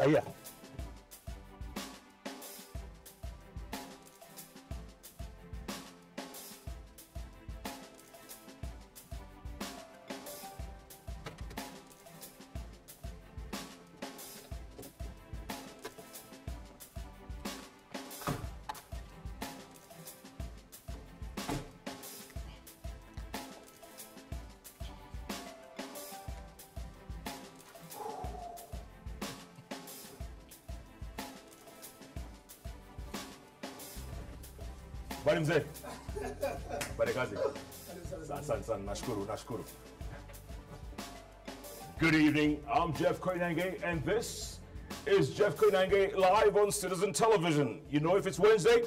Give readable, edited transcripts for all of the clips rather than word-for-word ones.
Yeah. Bali mzee. Bali kazi. San, nashkuru. Good evening, I'm Jeff Koinange, and this is Jeff Koinange live on Citizen Television. You know, if it's Wednesday,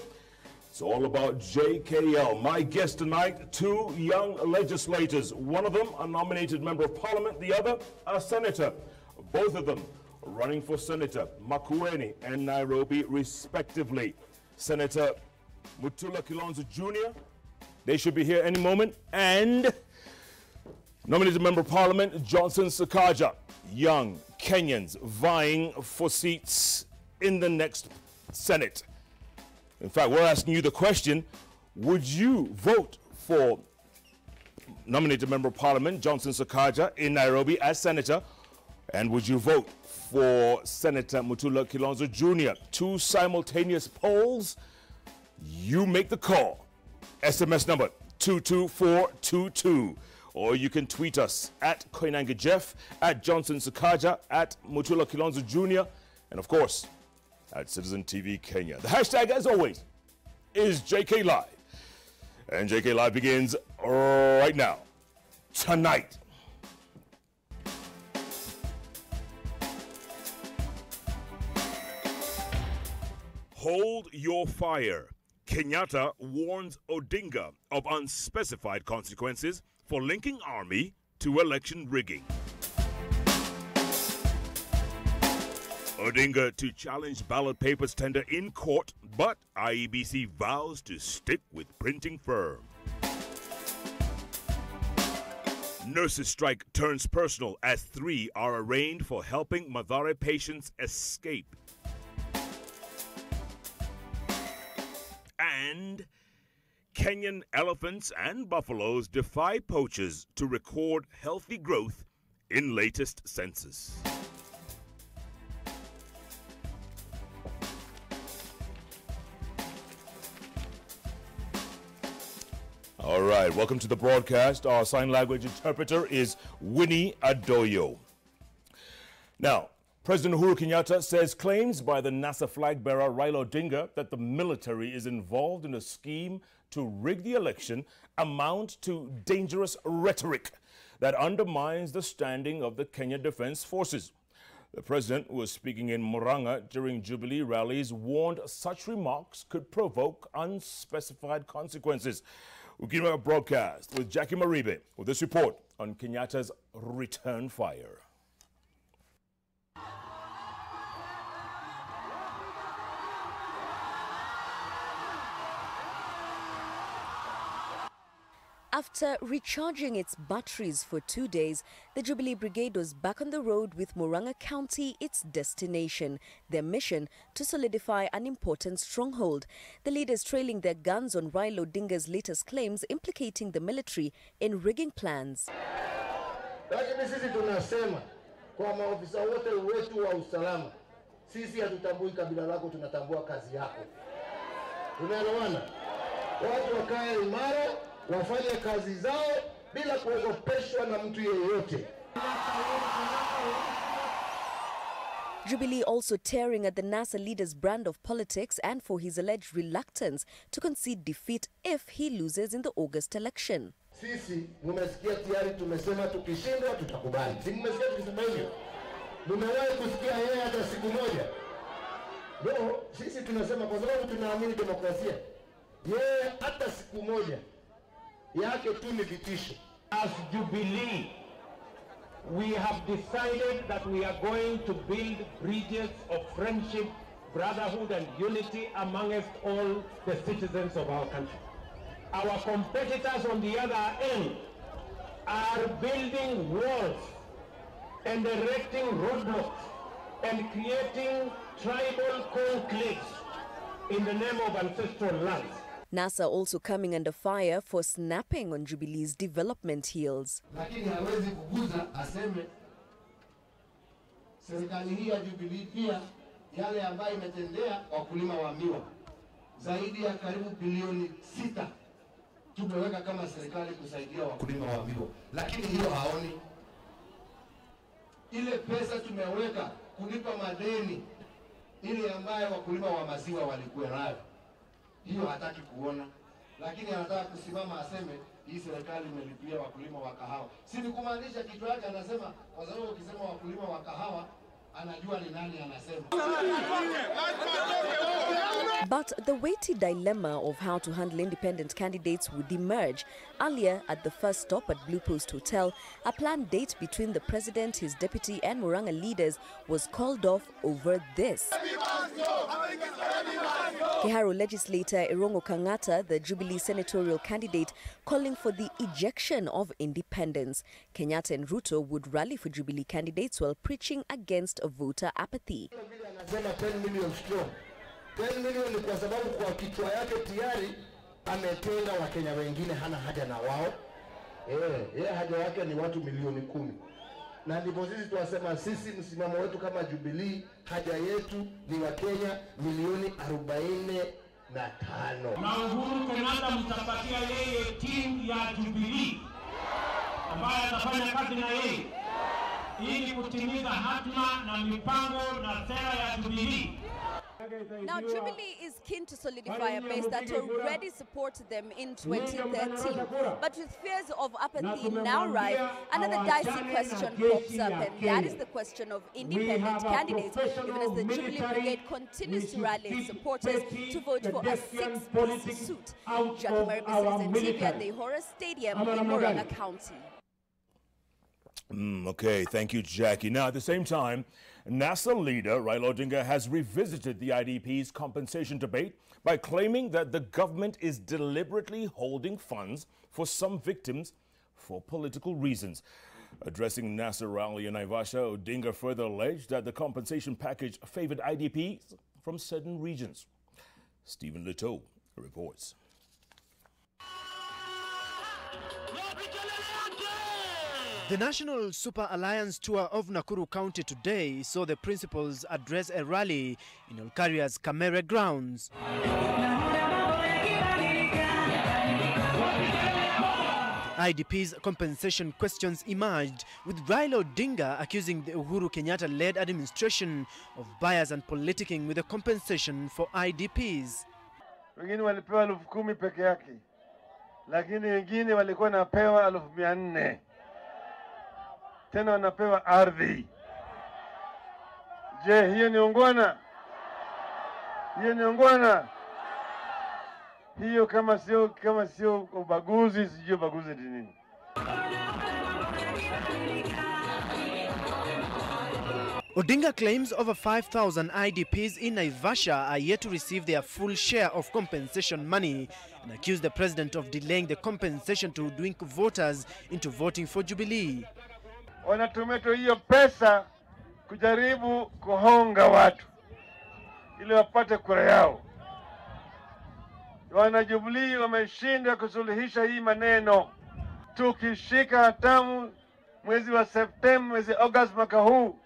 it's all about JKL. My guest tonight, two young legislators. One of them, a nominated member of parliament, the other, a senator. Both of them running for Senator Makueni and Nairobi, respectively. Senator Mutula Kilonzo Jr., they should be here any moment, and nominated Member of Parliament Johnson Sakaja, young Kenyans vying for seats in the next Senate. In fact, we're asking you the question, would you vote for nominated Member of Parliament Johnson Sakaja in Nairobi as Senator, and would you vote for Senator Mutula Kilonzo Jr.? Two simultaneous polls. You make the call. SMS number 22422. Or you can tweet us at Koinange Jeff, at Johnson Sakaja, at Mutula Kilonzo Jr., and of course, at Citizen TV Kenya. The hashtag, as always, is JKLive. And JKLive begins right now, tonight. Hold your fire. Kenyatta warns Odinga of unspecified consequences for linking army to election rigging. Odinga to challenge ballot papers tender in court, but IEBC vows to stick with printing firm. Nurses' strike turns personal as 3 are arraigned for helping Mathare patients escape. And Kenyan elephants and buffaloes defy poachers to record healthy growth in latest census. All right, welcome to the broadcast. Our sign language interpreter is Winnie Adoyo. Now, President Uhuru Kenyatta says claims by the NASA flag bearer Raila Odinga that the military is involved in a scheme to rig the election amount to dangerous rhetoric that undermines the standing of the Kenya Defense Forces. The president was speaking in Murang'a during Jubilee rallies, warned such remarks could provoke unspecified consequences. We'll give a broadcast with Jackie Maribe with this report on Kenyatta's return fire. After recharging its batteries for 2 days, the Jubilee Brigade was back on the road with Murang'a County its destination. Their mission to solidify an important stronghold. The leaders trailing their guns on Raila Odinga's latest claims implicating the military in rigging plans. Lakini sisi tunasema kwa maofisa wote wetu wa usalama, sisi hatutambui kabila lako, tunatambua kazi yako. Tunaelewana? Watu wakae imara, wafanye kazi zao bila kuogopeshwa na mtu yeyote. Jubilee also tearing at the NASA leader's brand of politics and for his alleged reluctance to concede defeat if he loses in the August election. Sisi mmesikia tayari tumesema tukishindwa tutakubali. Si mmesikia tukisema hivyo? Mmewahi kusikia yeye hata siku moja? No, sisi tunasema kwa sababu tunaamini demokrasia. Yeye hata siku moja yake tu ni vitisho. As Jubilee, we have decided that we are going to build bridges of friendship, brotherhood and unity amongst all the citizens of our country. Our competitors on the other end are building walls and erecting roadblocks and creating tribal conflicts in the name of ancestral lands. NASA also coming under fire for snapping on Jubilee's development heels. Lakini hawezi kuguza aseme serikali hii ya Jubilee pia yale ambayo imetendea wakulima wa miwa zaidi ya karibu bilioni 6 tumeweka kama serikali kusaidia wakulima wa miwa, lakini hiyo haoni. Ile pesa tumeweka kulipa madeni ile ambayo wakulima wa maziwa walikuwa nayo, hiyo hataki kuona, lakini anataka kusimama aseme hii serikali imelipia wakulima wa kahawa. Si ni kumaanisha kitu yake, anasema kwa sababu ukisema wakulima wa kahawa anajua ni nani anasema. But the weighty dilemma of how to handle independent candidates would emerge. Earlier, at the first stop at Blue Post Hotel, a planned date between the president, his deputy and Murang'a leaders was called off over this. Kiharu legislator Irongo Kangata, the Jubilee senatorial candidate, calling for the ejection of independence. Kenyatta and Ruto would rally for Jubilee candidates while preaching against voter apathy. 10 million strong. 10 million ni kwa sababu kwa kichwa yake tayari ametenga Wakenya wengine, hana haja na wao. Yeye haja yake ni watu milioni 10. Na ndipo sisi tuwasema sisi msimamo wetu kama Jubilee, haja yetu ni Wakenya milioni 45. Na Uhuru Kenyatta mtapatia yeye timu ya Jubilee ambaye atafanya kazi na yeye ili kutimiza hatma na mipango na sera ya Jubilee. Now, Jubilee is keen to solidify a base that already supported them in 2013. But with fears of apathy now rise, another dicey question pops up, and that is the question of independent candidates, even as the Jubilee Brigade continues to rally its supporters to vote for a 6-piece suit. Jackie Maribis is TV at the Ihora Stadium in Murang'a County. Okay, thank you, Jackie. Now, at the same time, NASA leader Raila Odinga has revisited the IDP's compensation debate by claiming that the government is deliberately holding funds for some victims for political reasons. Addressing NASA rally in Naivasha, Odinga further alleged that the compensation package favored IDPs from certain regions. Stephen Leto reports. The National Super Alliance tour of Nakuru County today saw the principals address a rally in Olkaria's Kamere grounds. IDP's compensation questions emerged, with Raila Odinga accusing the Uhuru Kenyatta-led administration of bias and politicking with the compensation for IDPs. Wengine walipewa 10,000 peke yake, lakini wengine walikuwa napewa 400. Tena wanapewa ardhi. Je, hiyo ni ungwana? Hiyo ni ungwana? Hiyo kama sio ubaguzi, sijui ubaguzi ni nini? Odinga claims over 5,000 IDPs in Naivasha are yet to receive their full share of compensation money and accused the president of delaying the compensation to hoodwink voters into voting for Jubilee. Wanatumia hiyo pesa kujaribu kuhonga watu ili wapate kura yao. Wana Jubilee wameshinda kusuluhisha hii maneno. Tukishika hatamu mwezi wa Septemba, mwezi August mwaka huu,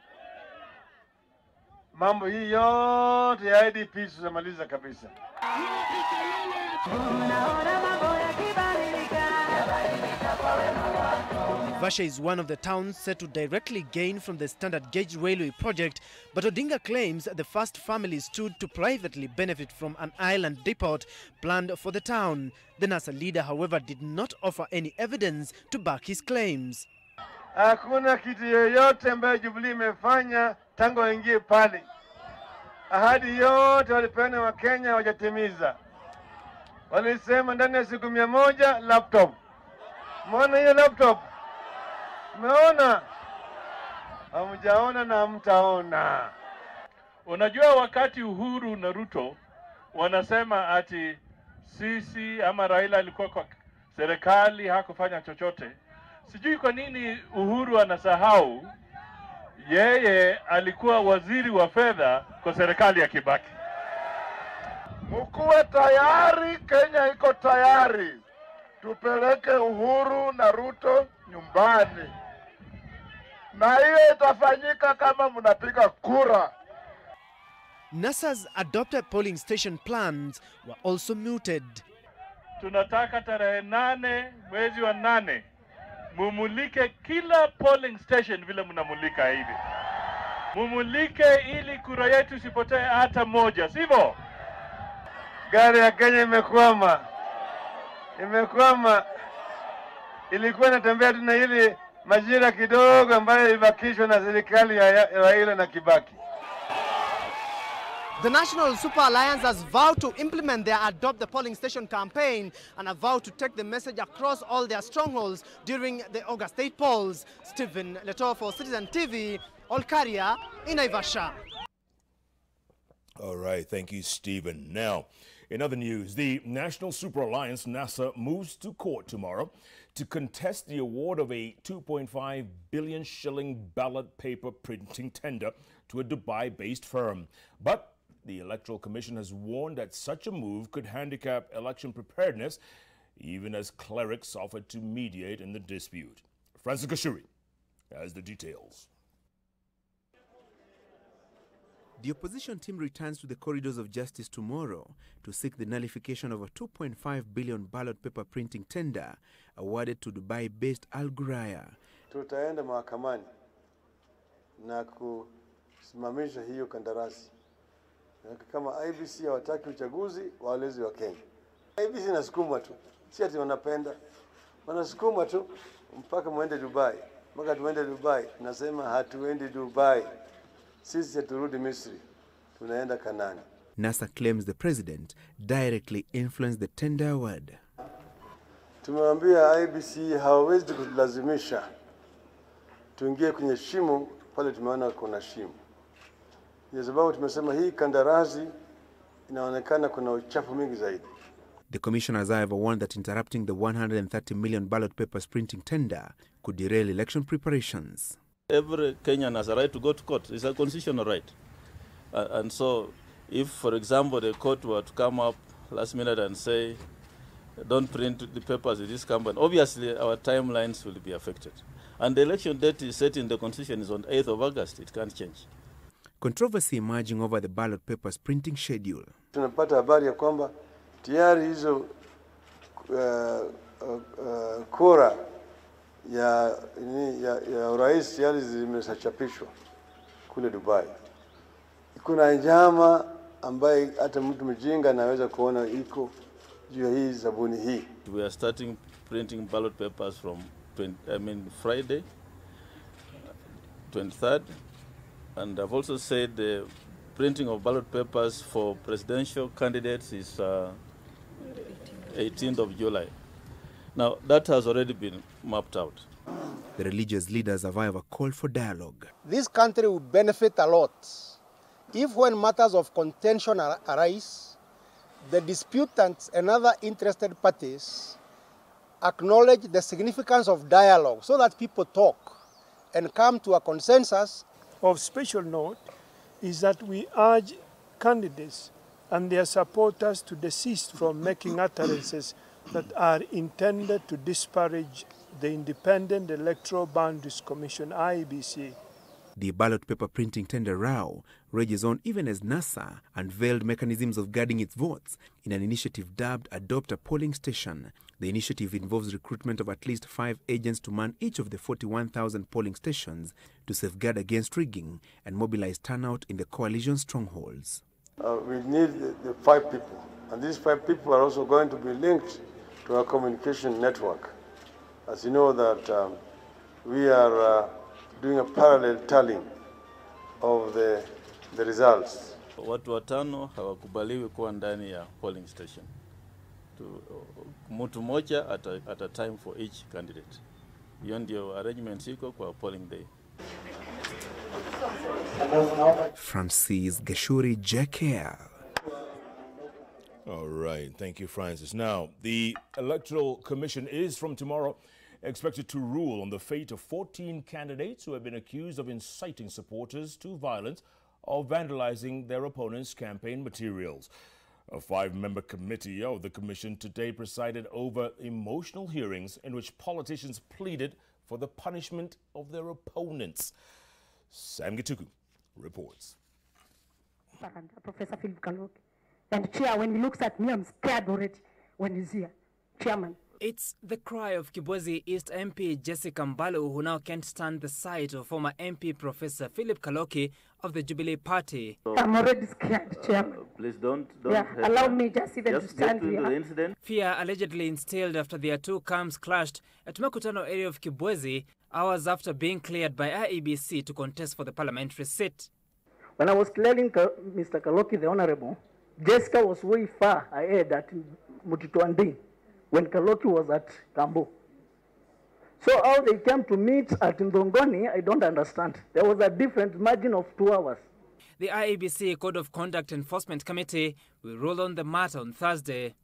mambo hii yote ya IDP tutamaliza kabisa. Naivasha is one of the towns set to directly gain from the standard gauge railway project, but Odinga claims the first family stood to privately benefit from an island depot planned for the town. The NASA leader, however, did not offer any evidence to back his claims. Hakuna kitu yoyote ambayo Jubilee imefanya tangu waingie pale. Ahadi yote walipeana wa Kenya hawajatimiza. Walisema ndani ya siku 100 laptop. Mbona hiyo laptop? Umeona? Hamjaona na mtaona. Unajua wakati Uhuru na Ruto wanasema ati sisi ama Raila alikuwa kwa serikali hakufanya chochote. Sijui kwa nini Uhuru anasahau yeye alikuwa waziri wa fedha kwa serikali ya Kibaki. Mkuwe tayari, Kenya iko tayari. Tupeleke Uhuru na Ruto nyumbani. Na hiyo itafanyika kama mnapiga kura. NASA's adopted polling station plans were also muted. Tunataka tarehe 8 mwezi wa 8 mumulike kila polling station vile mnamulika hivi. Mumulike ili kura yetu isipotee hata moja, sivyo? Gari ya Kenya imekwama. Ilikuwa inatembea tu na ile majira kidogo ambayo ilibakishwa na serikali ya Raila na Kibaki. The National Super Alliance has vowed to implement their Adopt the Polling Station campaign and have vowed to take the message across all their strongholds during the August 8 polls. Stephen Leto for Citizen TV, Olkaria in Naivasha. All right, thank you, Stephen. Now, in other news, the National Super Alliance, NASA, moves to court tomorrow to contest the award of a 2.5 billion shilling ballot paper printing tender to a Dubai-based firm. But the Electoral Commission has warned that such a move could handicap election preparedness, even as clerics offered to mediate in the dispute. Francis Gashuri has the details. The opposition team returns to the corridors of justice tomorrow to seek the nullification of a 2.5 billion ballot paper printing tender awarded to Dubai-based Al Ghurair. Tutaenda mahakamani na kusimamisha hiyo kandarasi. Kama IEBC hawataki uchaguzi, walezi wa Kenya. IEBC inasukuma tu, si ati wanapenda. Wanasukuma tu mpaka muende Dubai. Mpaka tuende Dubai, nasema hatuendi Dubai. Sisi haturudi Misri, tunaenda Kanani. NASA claims the president directly influenced the tender award. Tumewambia IEBC hawawezi kulazimisha tuingie kwenye shimo pale tumeona kuna shimo. Kwa sababu tumesema hii kandarasi inaonekana kuna uchafu mingi zaidi. The commissioners have warned that interrupting the 130 million ballot papers printing tender could derail election preparations. Every Kenyan has a right to go to court. It's a constitutional right. And so if, for example, the court were to come up last minute and say, don't print the papers with this company, obviously our timelines will be affected. And the election date is set in the constitution is on 8th of August. It can't change. Controversy emerging over the ballot papers printing schedule. Tunapata habari ya kwamba tayari hizo kura ya urais tayari zimeshachapishwa kule Dubai. Kuna njama ambaye hata mtu mjinga anaweza kuona iko juu ya hii zabuni hii. We are starting printing ballot papers from Friday, 23rd. And I've also said the printing of ballot papers for presidential candidates is 18th of July. Now, that has already been mapped out. The religious leaders have however called for dialogue. This country will benefit a lot if, when matters of contention arise, the disputants and other interested parties acknowledge the significance of dialogue so that people talk and come to a consensus. Of special note is that we urge candidates and their supporters to desist from making utterances that are intended to disparage the Independent Electoral Boundaries Commission, IEBC. The ballot paper printing tender row rages on even as NASA unveiled mechanisms of guarding its votes in an initiative dubbed Adopt a Polling Station. The initiative involves recruitment of at least 5 agents to man each of the 41,000 polling stations to safeguard against rigging and mobilize turnout in the coalition strongholds. We need the 5 people, and these 5 people are also going to be linked to our communication network. As you know that we are doing a parallel tallying of the results. Watu watano hawakubaliwi kuwa ndani ya polling station. Mtu moja at a time for each candidate. Hiyo ndio arrangement iko kwa polling day. Francis Gashuri, JKL. All right, thank you, Francis. Now, the Electoral Commission is from tomorrow expected to rule on the fate of 14 candidates who have been accused of inciting supporters to violence or vandalizing their opponents' campaign materials. A 5-member committee of the commission today presided over emotional hearings in which politicians pleaded for the punishment of their opponents. Sam Gituku reports. Professor Philip Kaloki. And Chair, when he looks at me, I'm scared already when he's here. Chairman. It's the cry of Kibwezi East MP Jessica Mbalu, who now can't stand the sight of former MP Professor Philip Kaloki of the Jubilee Party. I'm already scared, Chairman. Please don't allow me just even to stand here. The incident. Fear allegedly instilled after their two cams clashed at Makutano area of Kibwezi, hours after being cleared by IEBC to contest for the parliamentary seat. When I was clearing Mr. Kaloki, the Honorable, Jessica was way far ahead at Mutitwandi when Kaloki was at Kambo. So how they came to meet at Ndongoni, I don't understand. There was a different margin of 2 hours. The IEBC Code of Conduct Enforcement Committee will rule on the matter on Thursday.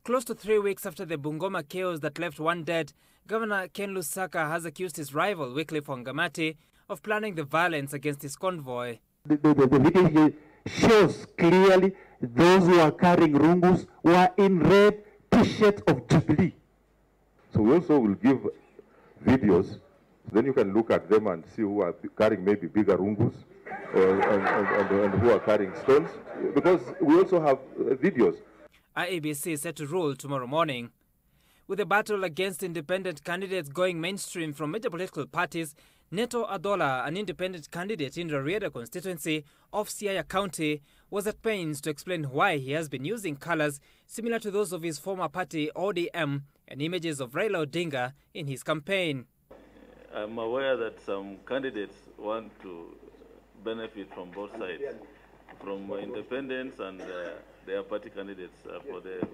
Close to 3 weeks after the Bungoma chaos that left 1 dead, Governor Ken Lusaka has accused his rival, Wycliffe Wangamati, of planning the violence against his convoy. The video here shows clearly those who are carrying rungus were in red T-shirts of Jubilee. So we also will give videos, so then you can look at them and see who are carrying maybe bigger rungus and who are carrying stones, because we also have videos. IEBC is set to rule tomorrow morning. With the battle against independent candidates going mainstream from major political parties, Neto Adola, an independent candidate in the Rarieda constituency of Siaya County, was at pains to explain why he has been using colours similar to those of his former party ODM and images of Raila Odinga in his campaign. I'm aware that some candidates want to benefit from both sides, from independents and their party candidates for the...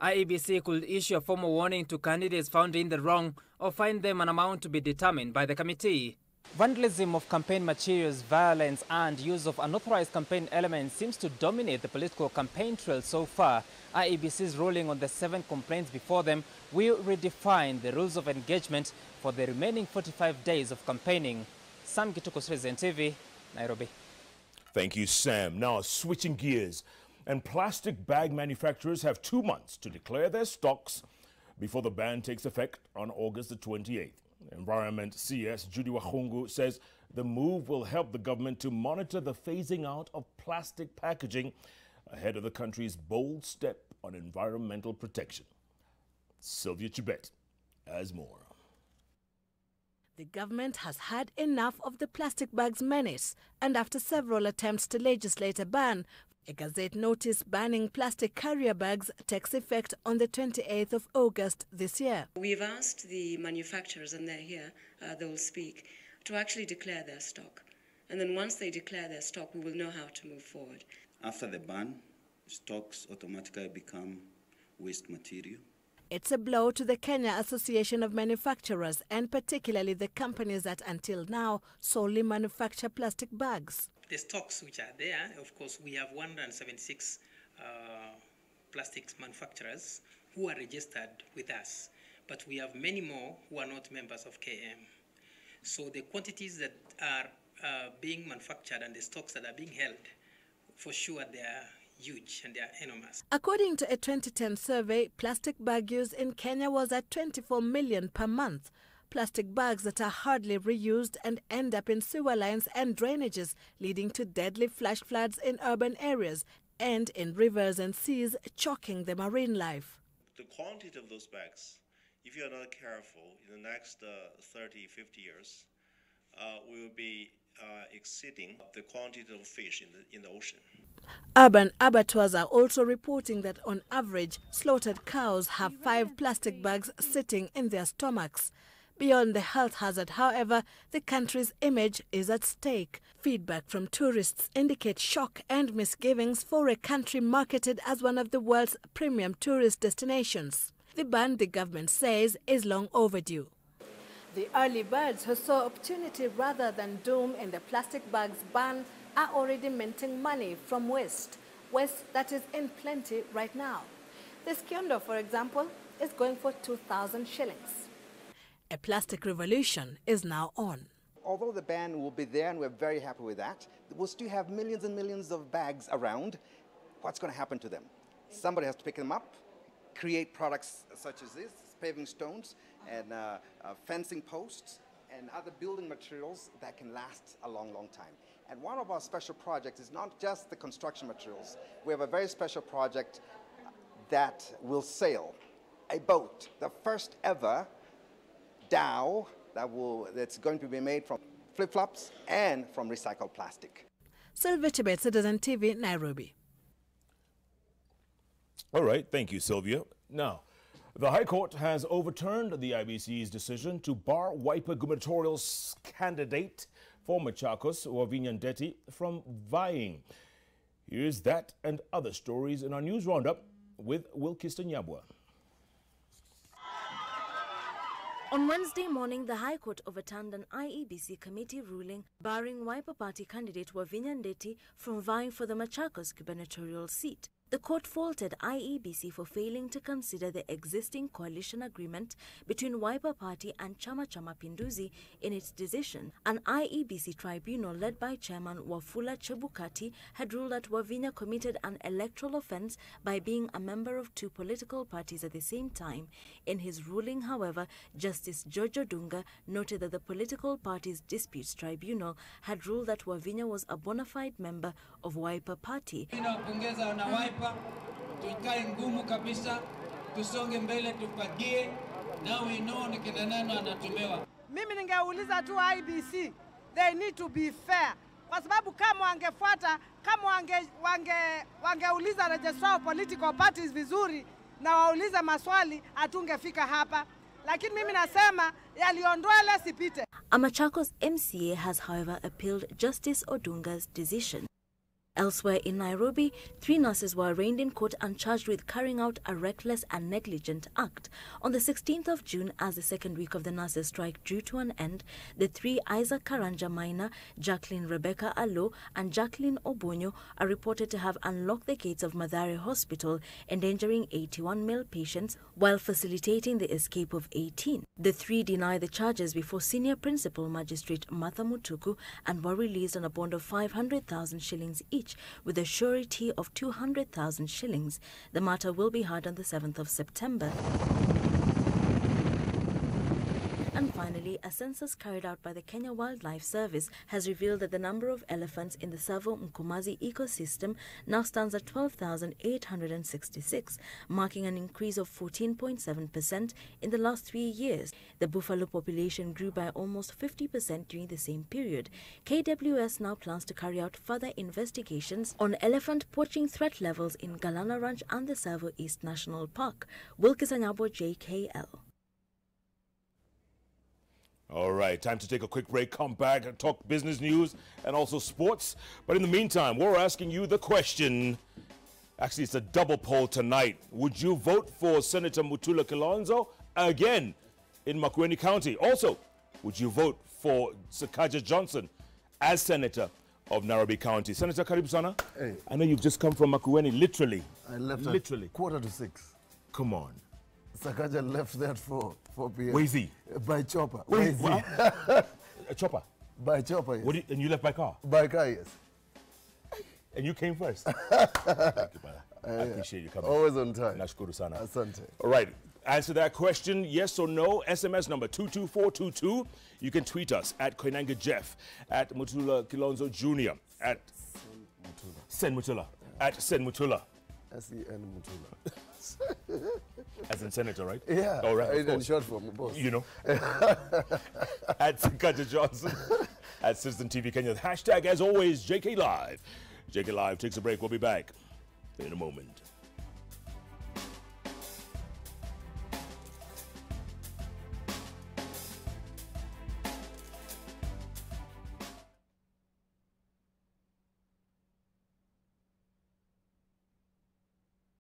IEBC could issue a formal warning to candidates found in the wrong or fine them an amount to be determined by the committee. Vandalism of campaign materials, violence and use of unauthorized campaign elements seems to dominate the political campaign trail so far. IEBC's ruling on the 7 complaints before them will redefine the rules of engagement for the remaining 45 days of campaigning. Sam Gituku, Citizen TV, Nairobi. Thank you, Sam. Now, switching gears. And plastic bag manufacturers have 2 months to declare their stocks before the ban takes effect on August the 28th. Environment CS Judy Wahungu says the move will help the government to monitor the phasing out of plastic packaging ahead of the country's bold step on environmental protection. Sylvia Chibet has more. The government has had enough of the plastic bags menace, and after several attempts to legislate a ban, a Gazette notice banning plastic carrier bags takes effect on the 28th of August this year. We've asked the manufacturers, and they're here, they will speak, to actually declare their stock. And then once they declare their stock, we will know how to move forward. After the ban, stocks automatically become waste material. It's a blow to the Kenya Association of Manufacturers, and particularly the companies that until now solely manufacture plastic bags. The stocks which are there, of course, we have 176 plastics manufacturers who are registered with us, but we have many more who are not members of KM. So the quantities that are being manufactured and the stocks that are being held, for sure they are huge and they are enormous. According to a 2010 survey, plastic bag use in Kenya was at 24 million per month. Plastic bags that are hardly reused and end up in sewer lines and drainages, leading to deadly flash floods in urban areas and in rivers and seas, choking the marine life. The quantity of those bags, if you are not careful, in the next 30, 50 years, we will be exceeding the quantity of fish in the ocean. Urban abattoirs are also reporting that on average, slaughtered cows have 5 plastic bags sitting in their stomachs. Beyond the health hazard, however, the country's image is at stake. Feedback from tourists indicates shock and misgivings for a country marketed as one of the world's premium tourist destinations. The ban, the government says, is long overdue. The early birds who saw opportunity rather than doom in the plastic bags ban are already minting money from waste that is in plenty right now. This kiondo, for example, is going for 2,000 shillings. A plastic revolution is now on. Although the ban will be there, and we're very happy with that, we'll still have millions and millions of bags around. What's going to happen to them? Somebody has to pick them up, create products such as this, paving stones and fencing posts and other building materials that can last a long, long time. And one of our special projects is not just the construction materials. We have a very special project that will sail a boat, the first ever dhow that's going to be made from flip-flops and from recycled plastic. Sylvia Tibet, Citizen TV, Nairobi. All right, thank you, Sylvia. Now, the High Court has overturned the IEBC's decision to bar Wiper gubernatorial candidate for Machakos, Wavinya Ndeti, from vying. Here's that and other stories in our news roundup with Wilkiston Yabwa. On Wednesday morning, the High Court overturned an IEBC committee ruling barring Wiper Party candidate Wavinya Ndeti from vying for the Machakos gubernatorial seat. The court faulted IEBC for failing to consider the existing coalition agreement between Wiper Party and Chama cha Mapinduzi in its decision. An IEBC tribunal led by Chairman Wafula Chebukati had ruled that Wavinya committed an electoral offence by being a member of two political parties at the same time. In his ruling, however, Justice Jojo Dunga noted that the political parties disputes tribunal had ruled that Wavinya was a bona fide member of Wiper Party. Tukae ngumu kabisa, tusonge mbele, tupagie, now we know ni kina nani anatumewa. Mimi ningeuliza tu IEBC, they need to be fair. Kwa sababu kama wangefuata, kama wangeuliza registrar of political parties vizuri na wauliza maswali, hatungefika hapa. Lakini mimi nasema yaliondoa ile sipite. A Machakos MCA has however appealed Justice Odunga's decision. Elsewhere in Nairobi, 3 nurses were arraigned in court and charged with carrying out a reckless and negligent act. On the 16th of June, as the second week of the nurses' strike drew to an end, the 3 Isaac Karanja Maina, Jacqueline Rebecca Allo, and Jacqueline Obonyo are reported to have unlocked the gates of Mathare Hospital, endangering 81 male patients while facilitating the escape of 18. The 3 denied the charges before Senior Principal Magistrate Martha Mutuku and were released on a bond of 500,000 shillings each, with a surety of 200,000 shillings. The matter will be heard on the 7th of September. And finally, a census carried out by the Kenya Wildlife Service has revealed that the number of elephants in the Tsavo Mkomazi ecosystem now stands at 12,866, marking an increase of 14.7% in the last 3 years. The buffalo population grew by almost 50% during the same period. KWS now plans to carry out further investigations on elephant poaching threat levels in Galana Ranch and the Tsavo East National Park. Wilkisanyabo, JKL. All right, time to take a quick break, come back and talk business news and also sports. But in the meantime, we're asking you the question. Actually, it's a double poll tonight. Would you vote for Senator Mutula Kilonzo again in Makueni County? Also, would you vote for Sakaja Johnson as Senator of Nairobi County? Senator Karibusana, hey. I know you've just come from Makueni, literally. I left literally. at 5:45. Come on. Sakaja left there at 4 p.m. Where is he? By chopper. Where is he? A chopper? By chopper, yes. And you left by car? By car, yes. And you came first? Thank you, brother. I appreciate you coming. Always on time. Nashukuru sana. Asante. All right. Answer that question, yes or no. SMS number 22422. You can tweet us at Koinange Jeff, at Mutula Kilonzo Jr., at Sen Mutula, at Sen Mutula. S-E-N Mutula. As in senator, right? Yeah. All right. In short form, boss. You know. At Sakaja Johnson. At Citizen TV Kenya. Hashtag, as always, JKLive. JKLive takes a break. We'll be back in a moment.